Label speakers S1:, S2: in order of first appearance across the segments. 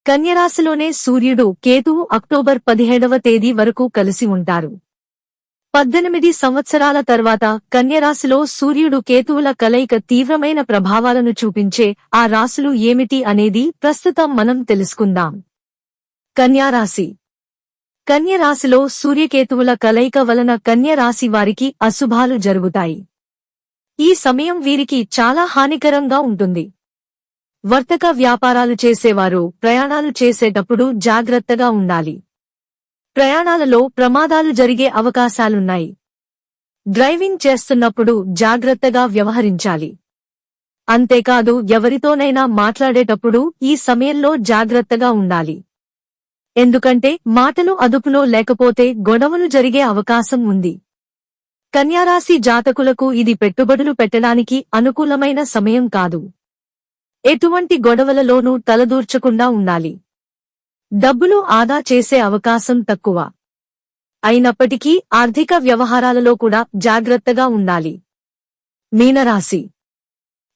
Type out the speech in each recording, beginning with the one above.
S1: కన్యరాశిలోనే సూర్యుడు కేతువు అక్టోబర్ 17వ తేదీ వరకు కలిసి ఉంటారు. 18 సంవత్సరాల తర్వాత కన్యరాశిలో సూర్యుడు కేతువుల కలయిక తీవ్రమైన ప్రభావాలను చూపించే ఆ రాశులు ఏమిటి అనేది ప్రస్తుతం మనం తెలుసుకుందాం. కన్యారాశి. కన్యరాశిలో సూర్యకేతువుల కలయిక వలన కన్యరాశి వారికి అశుభాలు జరుగుతాయి. ఈ సమయం వీరికి చాలా హానికరంగా ఉంటుంది. వర్తక వ్యాపారాలు చేసేవారు ప్రయాణాలు చేసేటప్పుడు జాగ్రత్తగా ఉండాలి. ప్రయాణాలలో ప్రమాదాలు జరిగే అవకాశాలున్నాయి. డ్రైవింగ్ చేస్తున్నప్పుడు జాగ్రత్తగా వ్యవహరించాలి. అంతేకాదు ఎవరితోనైనా మాట్లాడేటప్పుడు ఈ సమయంలో జాగ్రత్తగా ఉండాలి. ఎందుకంటే మాటలు అదుపులో లేకపోతే గొడవలు జరిగే అవకాశం ఉంది. కన్యారాశి జాతకులకు ఇది పెట్టుబడులు పెట్టడానికి అనుకూలమైన సమయం కాదు. ఎటువంటి గొడవలలోనూ తలదూర్చకుండా ఉండాలి. డబ్బులు ఆదా చేసే అవకాశం తక్కువ. అయినప్పటికీ ఆర్థిక వ్యవహారాలలో కూడా జాగ్రత్తగా ఉండాలి. మీనరాశి.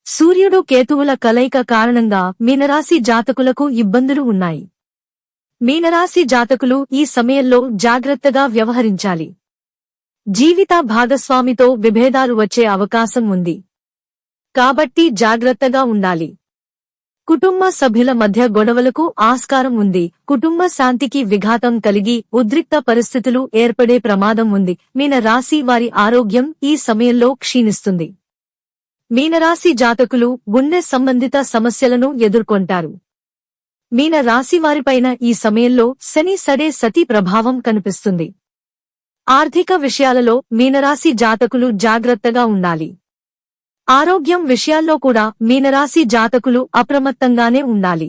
S1: సూర్యుడు కేతువుల కలయిక కారణంగా మీనరాశి జాతకులకు ఇబ్బందులు ఉన్నాయి. మీనరాశి జాతకులు ఈ సమయంలో జాగ్రత్తగా వ్యవహరించాలి. జీవిత భాగస్వామితో విభేదాలు వచ్చే అవకాశం ఉంది. కాబట్టి జాగ్రత్తగా ఉండాలి. కుటుంబ సభ్యుల మధ్య గొడవలకు ఆస్కారం ఉంది. కుటుంబ శాంతికి విఘాతం కలిగి ఉద్రిక్త పరిస్థితులు ఏర్పడే ప్రమాదం ఉంది. మీనరాశి వారి ఆరోగ్యం ఈ సమయంలో క్షీణిస్తుంది. మీనరాశి జాతకులు గుండె సంబంధిత సమస్యలను ఎదుర్కొంటారు. మీనరాశి వారిపైన ఈ సమయంలో శని సడే సతి ప్రభావం కనిపిస్తుంది. ఆర్థిక విషయాలలో మీనరాశి జాతకులు జాగ్రత్తగా ఉండాలి. ఆరోగ్యం విషయాల్లో కూడా మీనరాశి జాతకులు అప్రమత్తంగానే ఉండాలి.